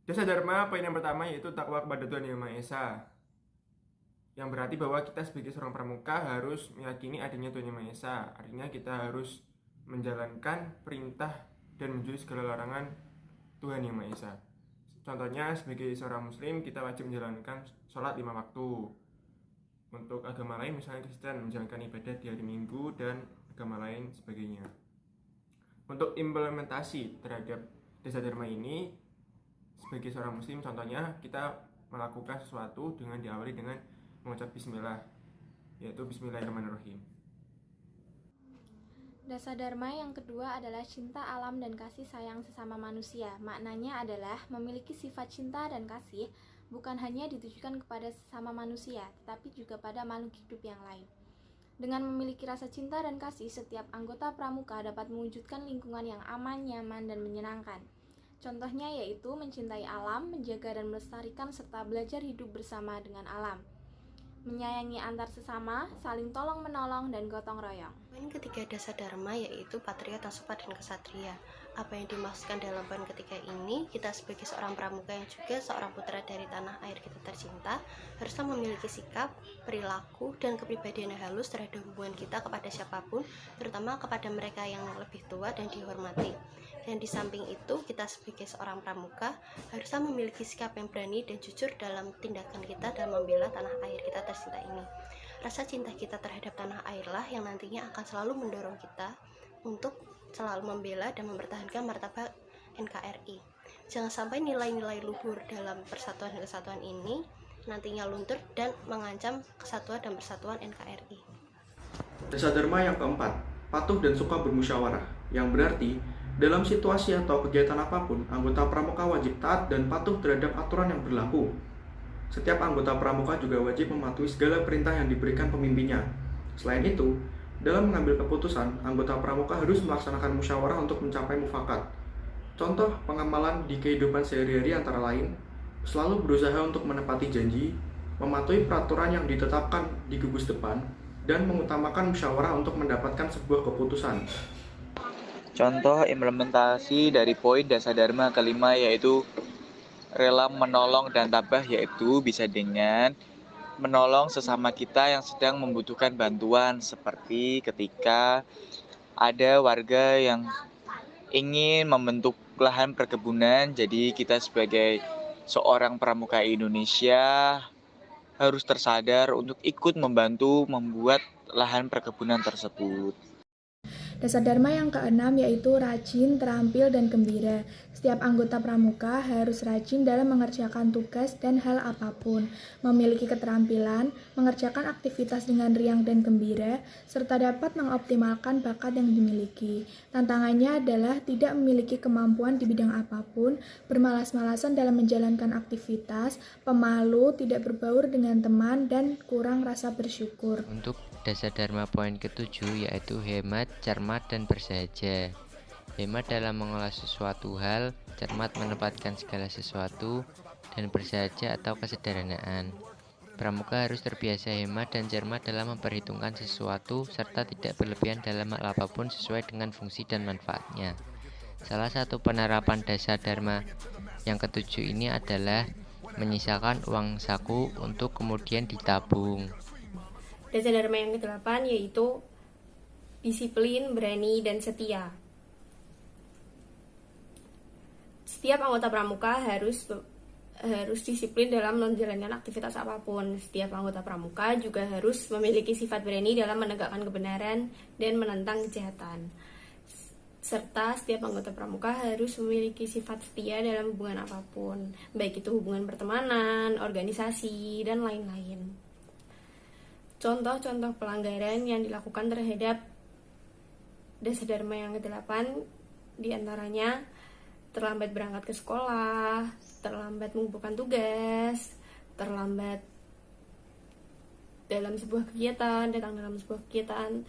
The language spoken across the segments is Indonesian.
Dasa Dharma poin yang pertama yaitu takwa kepada Tuhan Yang Maha Esa. Yang berarti bahwa kita sebagai seorang pramuka harus meyakini adanya Tuhan Yang Maha Esa. Artinya kita harus menjalankan perintah dan menjauhi segala larangan Tuhan Yang Maha Esa. Contohnya sebagai seorang muslim kita wajib menjalankan sholat 5 waktu. Untuk agama lain misalnya Kristen menjalankan ibadah di hari Minggu dan agama lain sebagainya. Untuk implementasi terhadap Dasa Dharma ini sebagai seorang muslim contohnya kita melakukan sesuatu dengan diawali dengan mengucap bismillah, yaitu bismillahirrahmanirrahim. Dasa Dharma yang kedua adalah cinta alam dan kasih sayang sesama manusia. Maknanya adalah memiliki sifat cinta dan kasih bukan hanya ditujukan kepada sesama manusia, tetapi juga pada makhluk hidup yang lain. Dengan memiliki rasa cinta dan kasih, setiap anggota pramuka dapat mewujudkan lingkungan yang aman, nyaman, dan menyenangkan. Contohnya yaitu mencintai alam, menjaga dan melestarikan, serta belajar hidup bersama dengan alam. Menyayangi antar sesama, saling tolong-menolong, dan gotong royong. Poin ketiga Dasa Dharma yaitu patriot, asupa, dan kesatria. Apa yang dimaksudkan dalam poin ketiga ini, kita sebagai seorang pramuka yang juga seorang putra dari tanah air kita tercinta, harusnya memiliki sikap, perilaku, dan kepribadian yang halus terhadap hubungan kita kepada siapapun, terutama kepada mereka yang lebih tua dan dihormati. Dan di samping itu, kita sebagai seorang pramuka harusnya memiliki sikap yang berani dan jujur dalam tindakan kita dalam membela tanah air kita tercinta ini. Rasa cinta kita terhadap tanah airlah yang nantinya akan selalu mendorong kita untuk selalu membela dan mempertahankan martabat NKRI. Jangan sampai nilai-nilai luhur dalam persatuan dan kesatuan ini nantinya luntur dan mengancam kesatuan dan persatuan NKRI. Dasa Dharma yang keempat, patuh dan suka bermusyawarah, yang berarti dalam situasi atau kegiatan apapun, anggota pramuka wajib taat dan patuh terhadap aturan yang berlaku. Setiap anggota pramuka juga wajib mematuhi segala perintah yang diberikan pemimpinnya. Selain itu, dalam mengambil keputusan, anggota pramuka harus melaksanakan musyawarah untuk mencapai mufakat. Contoh pengamalan di kehidupan sehari-hari antara lain, selalu berusaha untuk menepati janji, mematuhi peraturan yang ditetapkan di gugus depan, dan mengutamakan musyawarah untuk mendapatkan sebuah keputusan. Contoh implementasi dari poin Dasa Dharma kelima yaitu rela menolong dan tabah, yaitu bisa dengan menolong sesama kita yang sedang membutuhkan bantuan, seperti ketika ada warga yang ingin membentuk lahan perkebunan. Jadi kita sebagai seorang pramuka Indonesia harus tersadar untuk ikut membantu membuat lahan perkebunan tersebut. Dasa Dharma yang keenam yaitu rajin, terampil, dan gembira. Setiap anggota pramuka harus rajin dalam mengerjakan tugas dan hal apapun, memiliki keterampilan, mengerjakan aktivitas dengan riang dan gembira, serta dapat mengoptimalkan bakat yang dimiliki. Tantangannya adalah tidak memiliki kemampuan di bidang apapun, bermalas-malasan dalam menjalankan aktivitas, pemalu, tidak berbaur dengan teman, dan kurang rasa bersyukur. Untuk Dasa Dharma poin ketujuh yaitu hemat, cermat, dan bersahaja. Hemat dalam mengolah sesuatu hal, cermat menempatkan segala sesuatu, dan bersahaja atau kesederhanaan. Pramuka harus terbiasa hemat dan cermat dalam memperhitungkan sesuatu serta tidak berlebihan dalam hal apapun sesuai dengan fungsi dan manfaatnya. Salah satu penerapan Dasa Dharma yang ketujuh ini adalah menyisakan uang saku untuk kemudian ditabung. Dasa Dharma yang ke-8 yaitu disiplin, berani, dan setia. Setiap anggota pramuka harus disiplin dalam menjalankan aktivitas apapun. Setiap anggota pramuka juga harus memiliki sifat berani dalam menegakkan kebenaran dan menentang kejahatan. Serta setiap anggota pramuka harus memiliki sifat setia dalam hubungan apapun, baik itu hubungan pertemanan, organisasi, dan lain-lain. Contoh-contoh pelanggaran yang dilakukan terhadap Dasa Dharma yang ke-8 diantaranya terlambat berangkat ke sekolah, terlambat mengumpulkan tugas, terlambat dalam sebuah kegiatan, datang dalam sebuah kegiatan,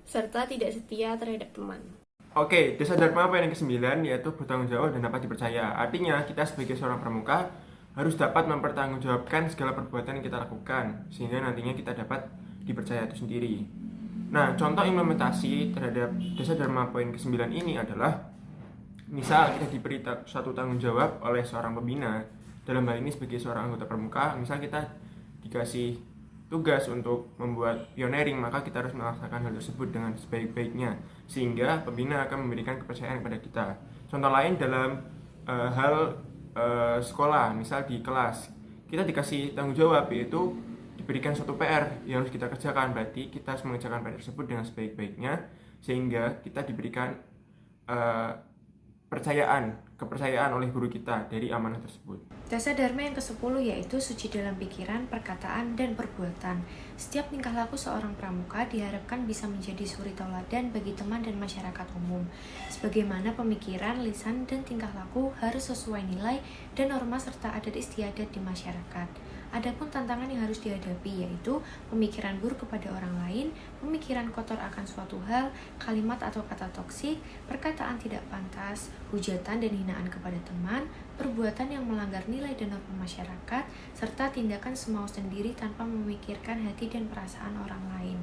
serta tidak setia terhadap teman. Oke, Dasa Dharma poin yang ke-9 yaitu bertanggung jawab dan dapat dipercaya. Artinya kita sebagai seorang pramuka harus dapat mempertanggungjawabkan segala perbuatan yang kita lakukan sehingga nantinya kita dapat dipercaya itu sendiri. Nah, contoh implementasi terhadap Dasa Dharma poin ke-9 ini adalah Misal kita diberi suatu tanggung jawab oleh seorang pembina, dalam hal ini sebagai seorang anggota pramuka, misal kita dikasih tugas untuk membuat pioneering, maka kita harus melaksanakan hal tersebut dengan sebaik-baiknya, sehingga pembina akan memberikan kepercayaan kepada kita. Contoh lain dalam hal sekolah, misal di kelas, kita dikasih tanggung jawab, yaitu diberikan suatu PR yang harus kita kerjakan, berarti kita harus mengerjakan PR tersebut dengan sebaik-baiknya, sehingga kita diberikan kepercayaan oleh guru kita dari amanah tersebut. Dasa Dharma yang ke-10 yaitu suci dalam pikiran, perkataan, dan perbuatan. Setiap tingkah laku seorang pramuka diharapkan bisa menjadi suri tauladan bagi teman dan masyarakat umum. Sebagaimana pemikiran, lisan, dan tingkah laku harus sesuai nilai dan norma serta adat istiadat di masyarakat. Adapun tantangan yang harus dihadapi yaitu pemikiran buruk kepada orang lain, pemikiran kotor akan suatu hal, kalimat atau kata toksik, perkataan tidak pantas, hujatan dan hinaan kepada teman, perbuatan yang melanggar nilai dan norma masyarakat, serta tindakan semau sendiri tanpa memikirkan hati dan perasaan orang lain.